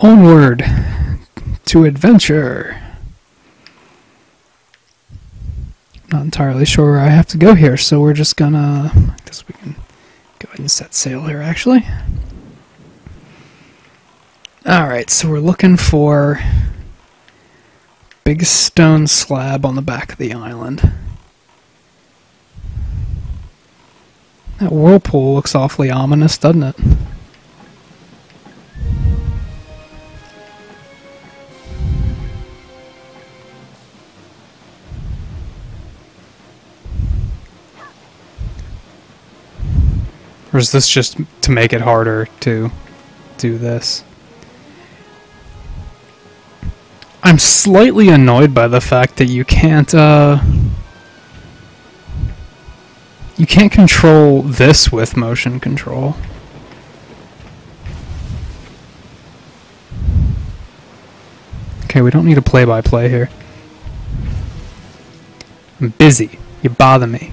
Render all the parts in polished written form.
Onward to adventure. Not entirely sure where I have to go here, so we're just gonna... I guess we can go ahead and set sail here, actually. Alright, so we're looking for big stone slab on the back of the island. That whirlpool looks awfully ominous, doesn't it? Or is this just to make it harder to do this? I'm slightly annoyed by the fact that you can't control this with motion control. Okay, we don't need a play-by-play here. I'm busy. You bother me.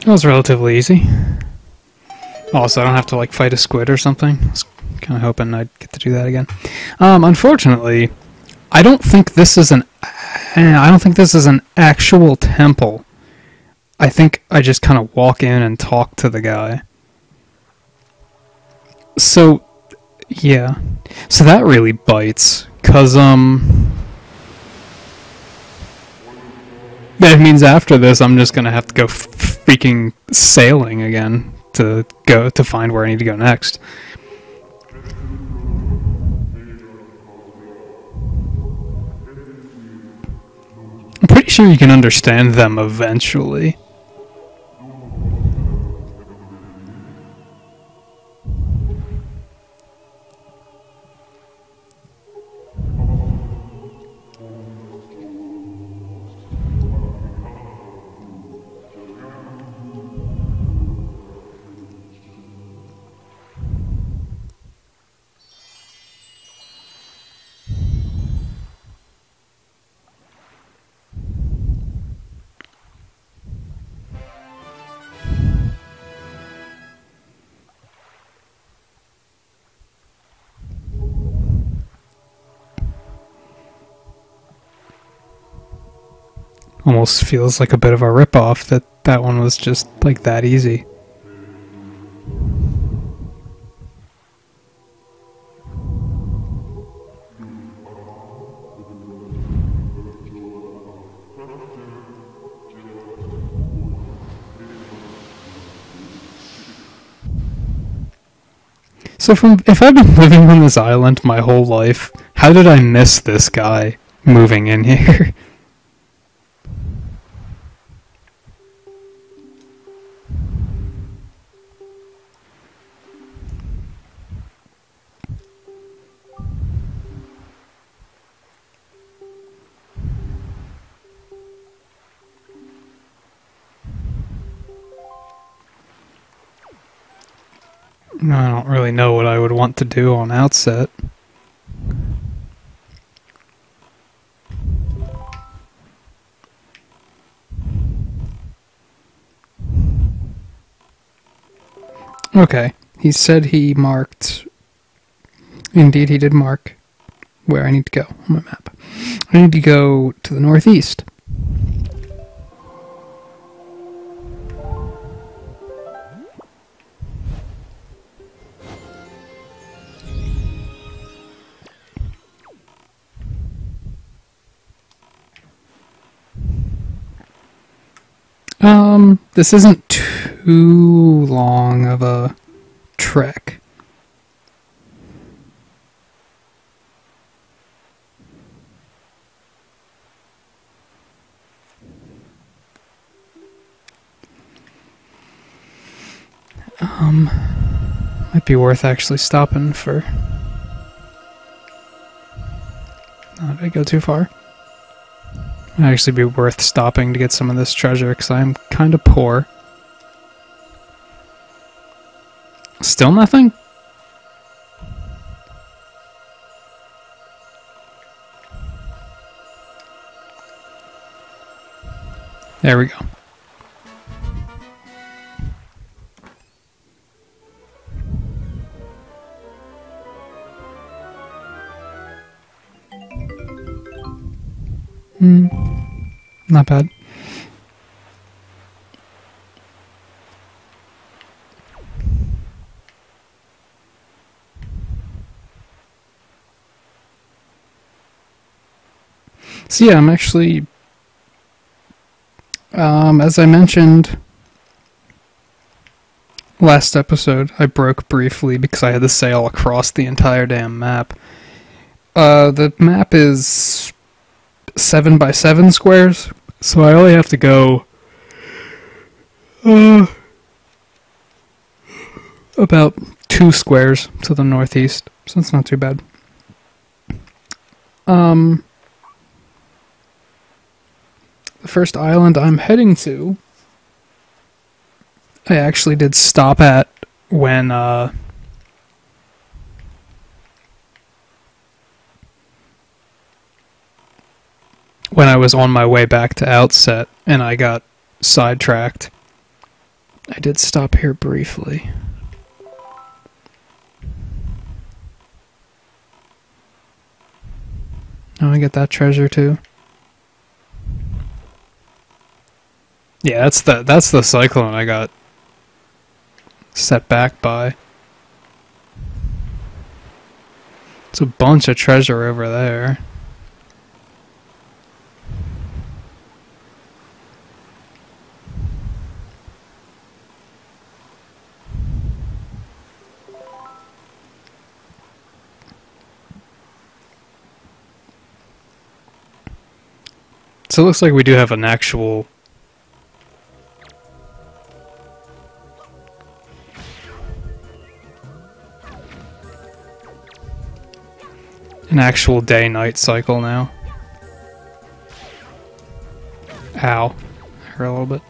That was relatively easy. Also, I don't have to like fight a squid or something. I was kind of hoping I'd get to do that again. Unfortunately, I don't think this is an actual temple. I think I just kind of walk in and talk to the guy. So, yeah. So that really bites, 'cause that means after this I'm just gonna have to go freaking sailing again to find where I need to go next. I'm pretty sure you can understand them eventually. Almost feels like a bit of a ripoff that one was just like that easy. So if I've been living on this island my whole life, how did I miss this guy moving in here? I don't really know what I would want to do on outset. Okay, he said he marked... Indeed, he did mark where I need to go on my map. I need to go to the northeast. This isn't too long of a trek. Might be worth actually stopping for... Oh, did I go too far? Might actually be worth stopping to get some of this treasure, because I'm kind of poor. Still nothing? There we go. Not bad. So yeah, I'm actually, as I mentioned last episode, I broke briefly because I had to sail across the entire damn map. The map is 7 by 7 squares, so I only have to go about 2 squares to the northeast, so it's not too bad. The first island I'm heading to, I actually did stop at when I was on my way back to Outset and I got sidetracked. I did stop here briefly. Oh, I get that treasure too. Yeah, that's the cyclone I got set back by. It's a bunch of treasure over there. So it looks like we do have an actual day-night cycle now. Ow. Hurt a little bit.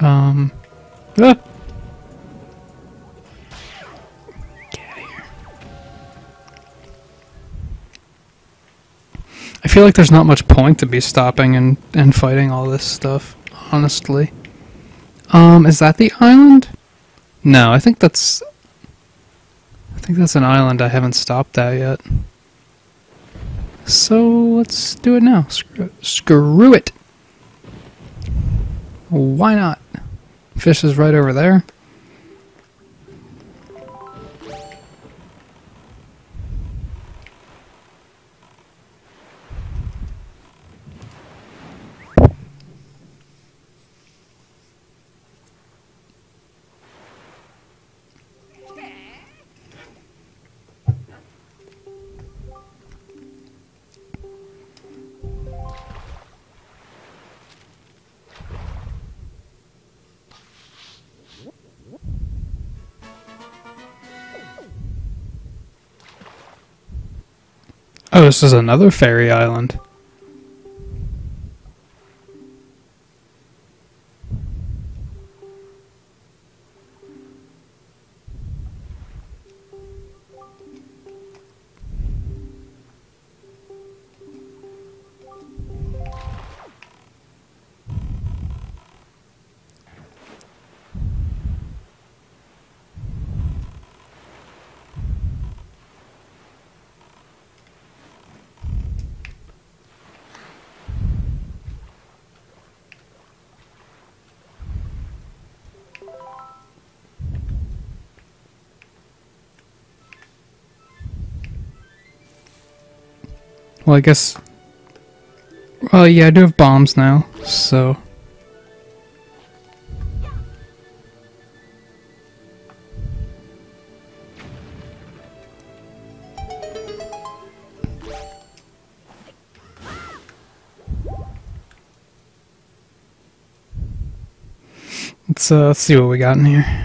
Ah. Get out of here. I feel like there's not much point to be stopping and fighting all this stuff, honestly. Is that the island? No, I think that's an island I haven't stopped at yet. So let's do it now. Screw it. Why not? Fish is right over there. Oh, this is another fairy island. Well, I guess... Well, yeah, I do have bombs now, so... Let's see what we got in here.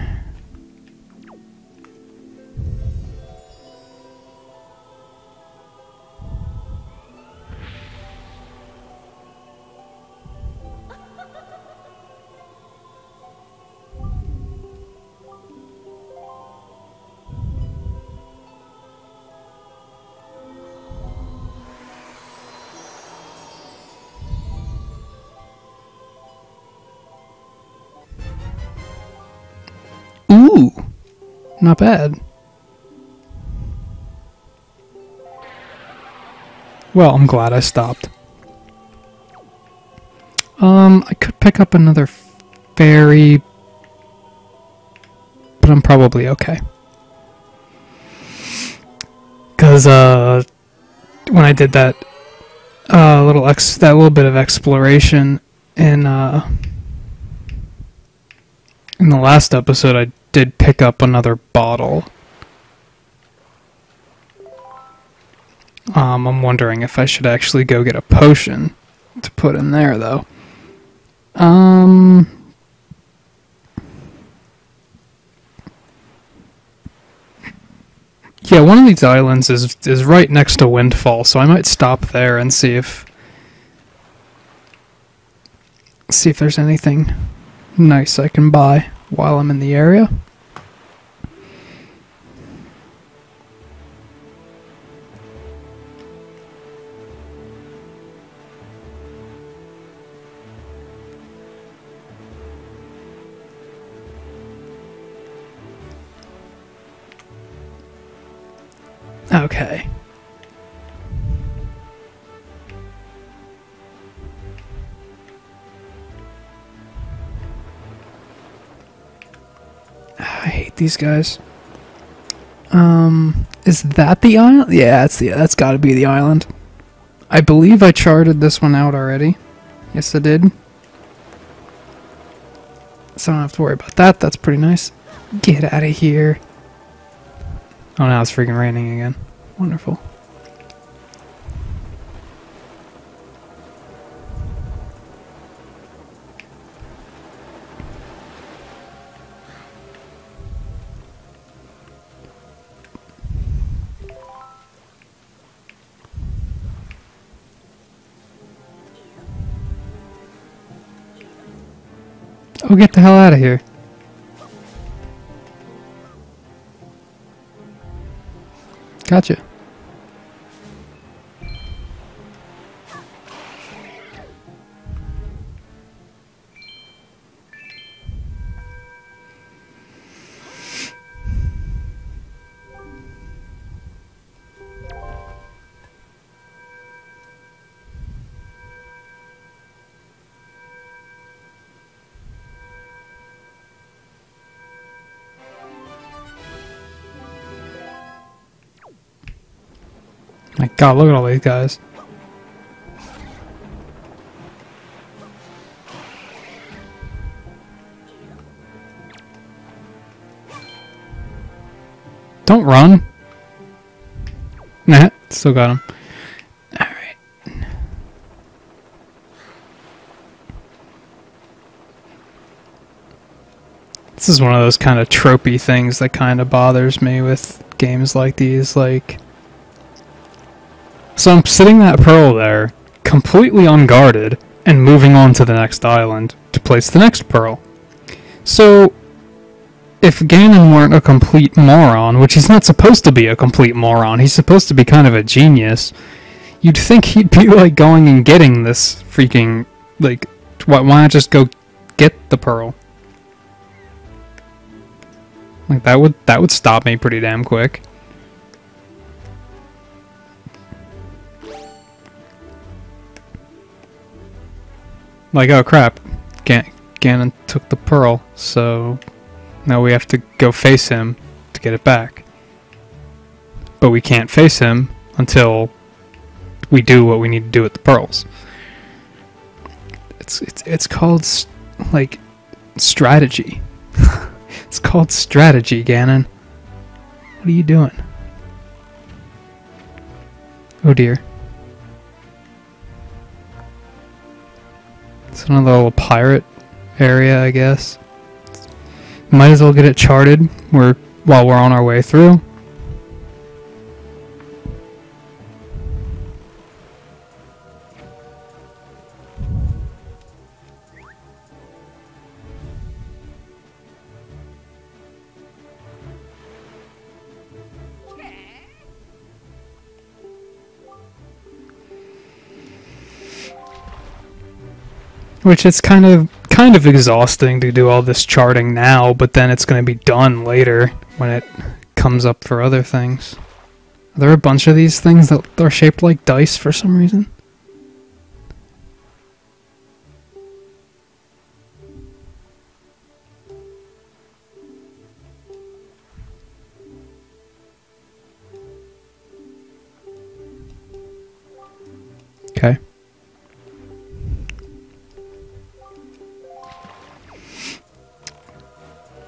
Ooh, not bad. Well, I'm glad I stopped. I could pick up another fairy, but I'm probably okay. Because, when I did that, that little bit of exploration in the last episode, I did pick up another bottle. I'm wondering if I should actually go get a potion to put in there, though. Yeah, one of these islands is right next to Windfall, so I might stop there and see if there's anything nice I can buy while I'm in the area. Okay. I hate these guys. Is that the island? Yeah, that's gotta be the island. I believe I charted this one out already. Yes, I did. So I don't have to worry about that. That's pretty nice. Get out of here. Oh, now it's freaking raining again. Wonderful. Oh, get the hell out of here. Gotcha. My god, look at all these guys. Don't run. Nah, still got him. Alright. This is one of those kind of tropey things that kind of bothers me with games like these, like... So I'm sitting that pearl there, completely unguarded, and moving on to the next island to place the next pearl. So, if Ganon weren't a complete moron, which he's not supposed to be a complete moron, he's supposed to be kind of a genius, you'd think he'd be, like, going and getting this freaking, like, why not just go get the pearl? Like, that would stop me pretty damn quick. Like, oh crap, Ganon took the pearl, so now we have to go face him to get it back. But we can't face him until we do what we need to do with the pearls. It's called, like, strategy. It's called strategy, Ganon. What are you doing? Oh dear. It's another little pirate area, I guess. Might as well get it charted while we're on our way through. Which it's kind of exhausting to do all this charting now, but then it's going to be done later when it comes up for other things. Are there a bunch of these things that are shaped like dice for some reason? Okay.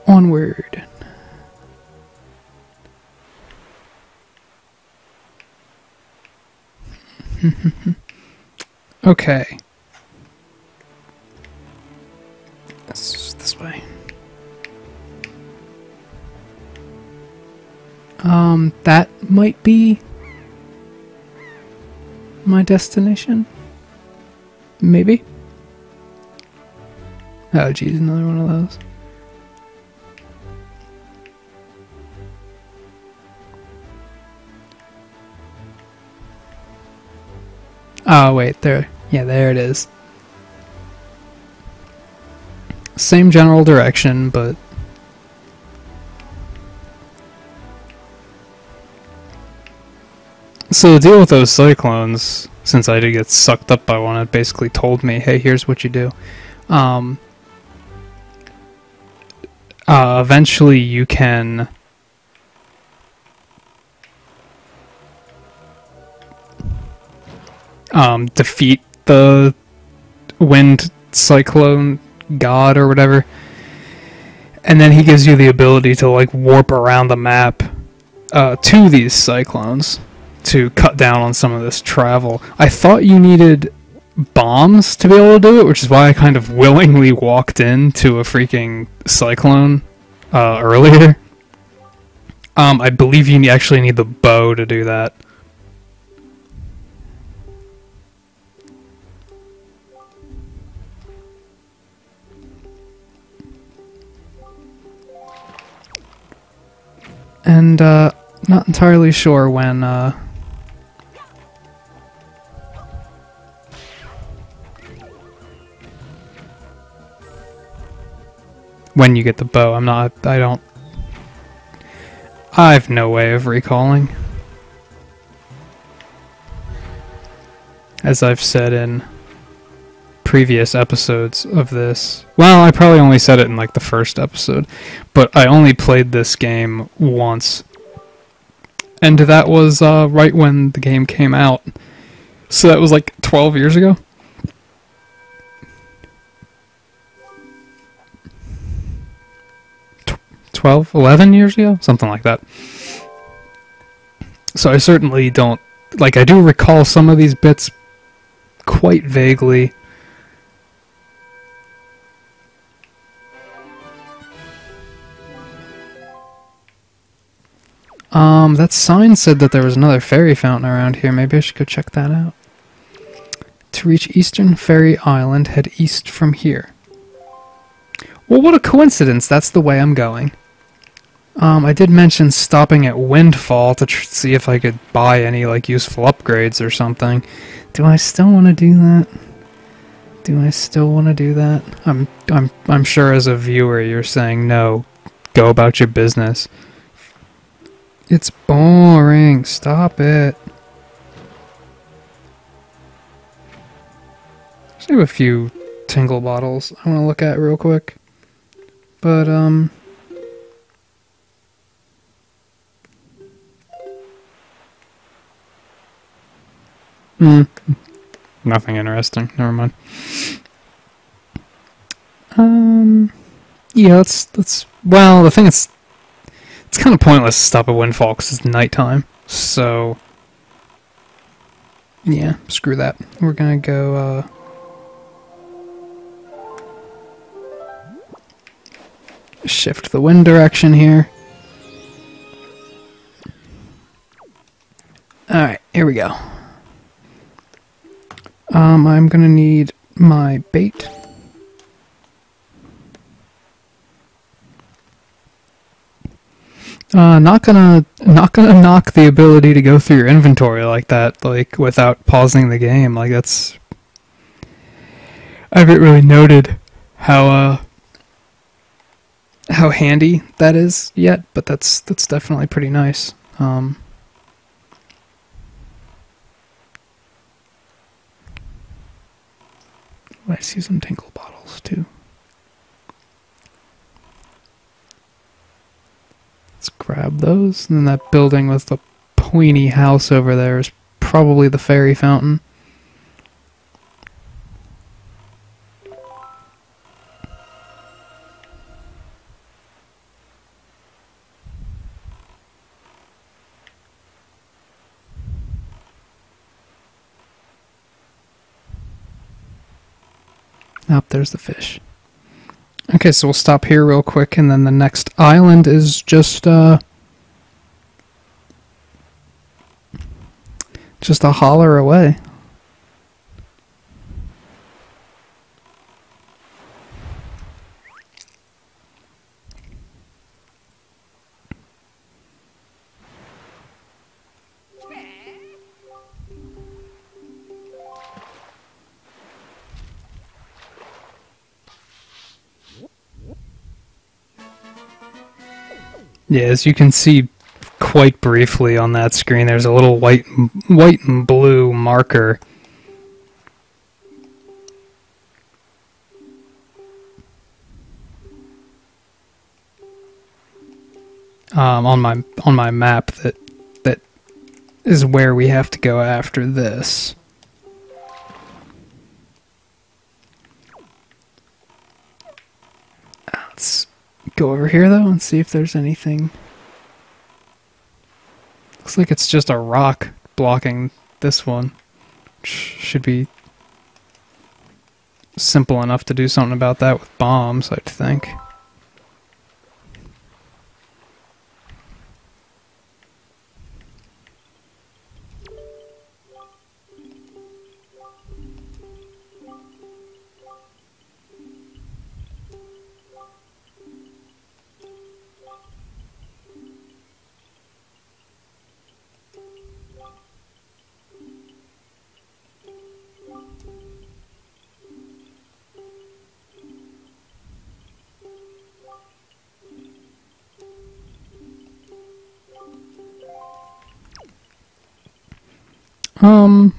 Onward. Okay. This way. That might be my destination? Maybe? Oh geez, another one of those. Oh wait, there. Yeah, there it is. Same general direction, but... So the deal with those cyclones, since I did get sucked up by one, it basically told me, hey, here's what you do. Eventually you can... defeat the wind cyclone god or whatever, and then he gives you the ability to like warp around the map to these cyclones to cut down on some of this travel. I thought you needed bombs to be able to do it, which is why I kind of willingly walked into a freaking cyclone earlier. I believe you actually need the bow to do that. And, not entirely sure when you get the bow. I have no way of recalling. As I've said in previous episodes of this. Well, I probably only said it in like the first episode, but I only played this game once. And that was right when the game came out. So that was like 12 years ago. $12, $11 years ago? Something like that. So I certainly don't... Like, I do recall some of these bits quite vaguely. That sign said that there was another fairy fountain around here. Maybe I should go check that out. To reach Eastern Fairy Island, head east from here. Well, what a coincidence. That's the way I'm going. I did mention stopping at Windfall to see if I could buy any, like, useful upgrades or something. Do I still want to do that? Do I still want to do that? I'm sure as a viewer you're saying, no, go about your business. It's boring. Stop it. I have a few tingle bottles I want to look at real quick. But, nothing interesting. Never mind. Yeah, let's... Well, the thing is... It's kind of pointless to stop at Windfall because it's nighttime. So... Yeah, screw that. We're gonna go, shift the wind direction here. Alright, here we go. I'm gonna need my bait. Not gonna knock the ability to go through your inventory like that, like, without pausing the game. Like, that's... I haven't really noted how handy that is yet, but that's definitely pretty nice. I see some tinkle bottles too. Let's grab those. And then that building with the pointy house over there is probably the fairy fountain. Nope, there's the fish. Okay, so we'll stop here real quick, and then the next island is just a holler away. Yeah, as you can see quite briefly on that screen, there's a little white and blue marker. On my map that is where we have to go after this. Let's go over here though and see if there's anything. Looks like it's just a rock blocking this one. Should be simple enough to do something about that with bombs, I'd think.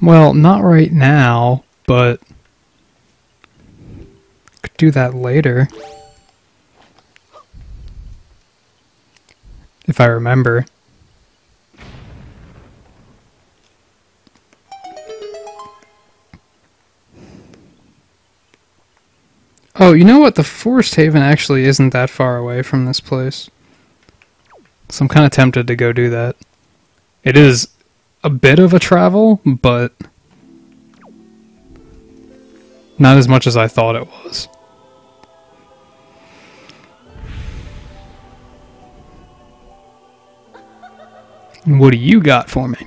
Well, not right now, but could do that later. If I remember. Oh, you know what? The Forest Haven actually isn't that far away from this place. So I'm kind of tempted to go do that. It is a bit of a travel, but not as much as I thought it was. What do you got for me?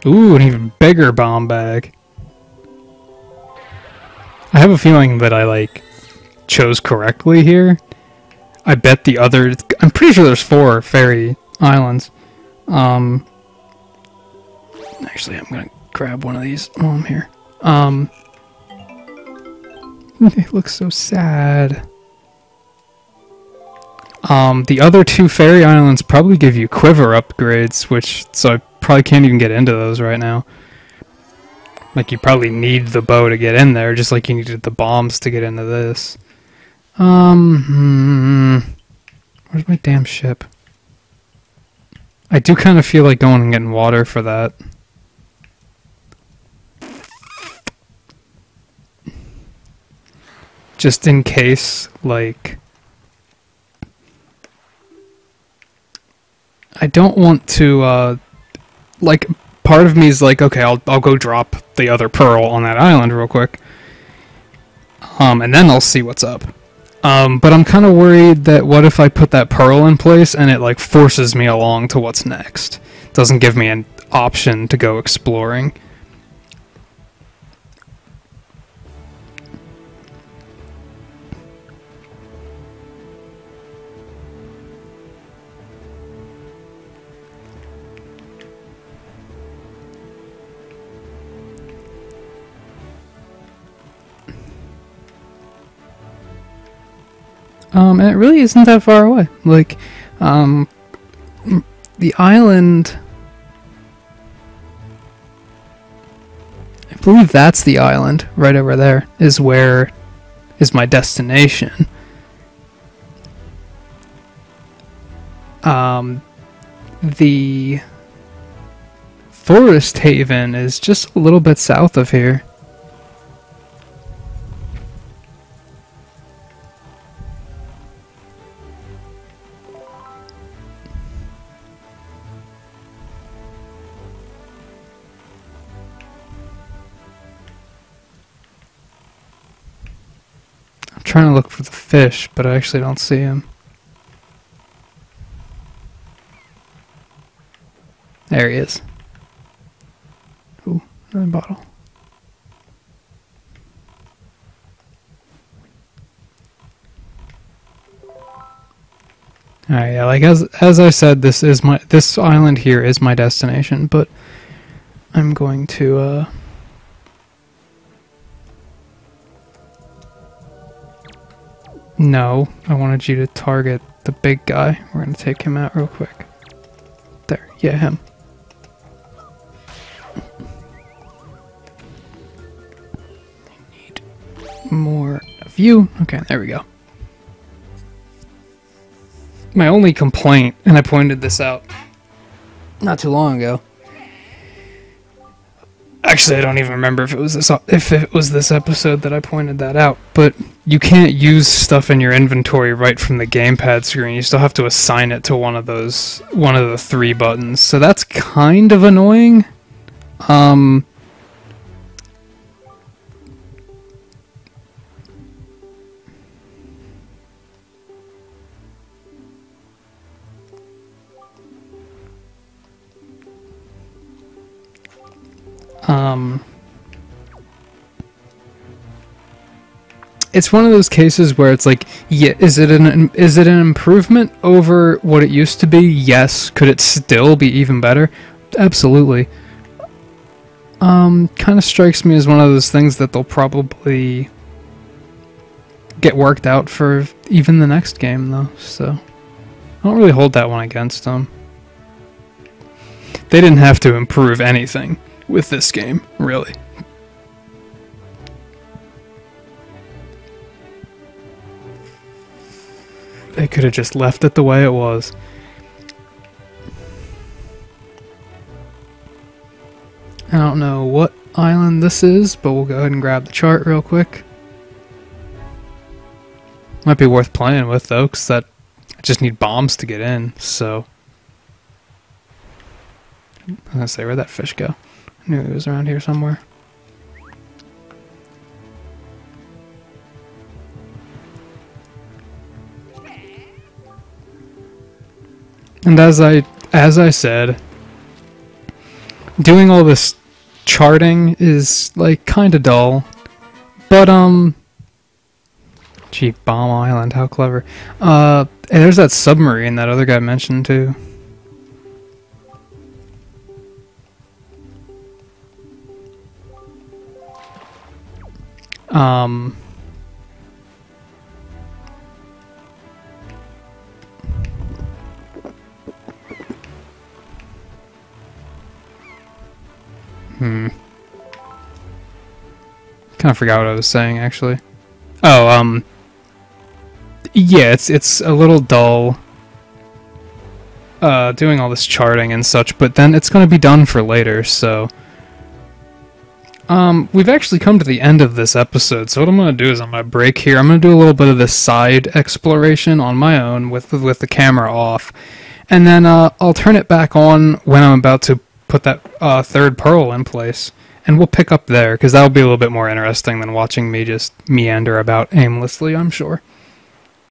Ooh, an even bigger bomb bag. I have a feeling that I, chose correctly here. I bet the other... I'm pretty sure there's 4 fairy islands. Actually, I'm gonna grab one of these while I'm here. They look so sad. The other 2 fairy islands probably give you quiver upgrades, so I probably can't even get into those right now. Like, you probably need the bow to get in there, just like you needed the bombs to get into this. Where's my damn ship? I do kind of feel like going and getting water for that. Just in case, I don't want to, part of me is like, okay, I'll go drop the other pearl on that island real quick. And then I'll see what's up. But I'm kind of worried that what if I put that pearl in place and it, forces me along to what's next? Doesn't give me an option to go exploring. And it really isn't that far away. Like, the island... I believe that's the island, right over there, is where is my destination. The Forest Haven is just a little bit south of here. I'm trying to look for the fish, but I actually don't see him. There he is. Ooh, another bottle. Alright, yeah, like as I said, this island here is my destination, but I'm going to no, I wanted you to target the big guy. We're gonna take him out real quick. There, yeah, him. More of you. Okay, there we go. My only complaint, and I pointed this out not too long ago. Actually, I don't even remember if it was this episode that I pointed that out, but you can't use stuff in your inventory right from the gamepad screen. You still have to assign it to one of the 3 buttons. So that's kind of annoying. It's one of those cases where it's like, yeah, is it an improvement over what it used to be? Yes. Could it still be even better? Absolutely. Kind of strikes me as one of those things that they'll probably get worked out for even the next game, though. So I don't really hold that one against them. They didn't have to improve anything with this game, really. They could have just left it the way it was. I don't know what island this is, but we'll go ahead and grab the chart real quick. Might be worth playing with, though, because I just need bombs to get in, so... I was gonna say, where'd that fish go? I knew he was around here somewhere. And as I said, doing all this charting is like kind of dull, but gee, Bomb Island, how clever. And there's that submarine that other guy mentioned too. Kind of forgot what I was saying, actually. Oh, yeah, it's a little dull, doing all this charting and such, but then it's going to be done for later, so... we've actually come to the end of this episode, so what I'm going to do is I'm going to break here. I'm going to do a little bit of this side exploration on my own with the camera off, and then I'll turn it back on when I'm about to put that third pearl in place, and we'll pick up there, because that'll be a little bit more interesting than watching me just meander about aimlessly, I'm sure.